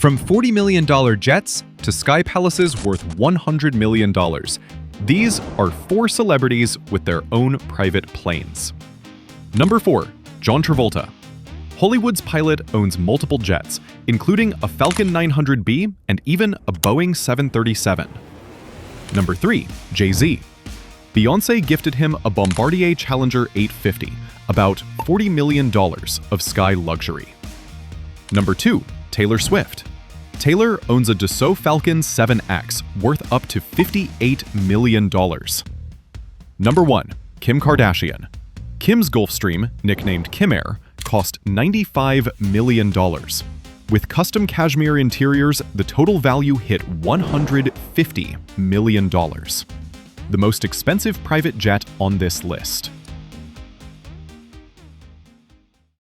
From $40 million jets to sky palaces worth $100 million, these are 4 celebrities with their own private planes. Number 4. John Travolta. Hollywood's pilot owns multiple jets, including a Falcon 900B and even a Boeing 737. Number 3. Jay-Z. Beyoncé gifted him a Bombardier Challenger 850, about $40 million of sky luxury. Number 2. Taylor Swift. Taylor owns a Dassault Falcon 7X worth up to $58 million. Number 1. Kim Kardashian. Kim's Gulfstream, nicknamed Kim Air, cost $95 million. With custom cashmere interiors, the total value hit $150 million. The most expensive private jet on this list.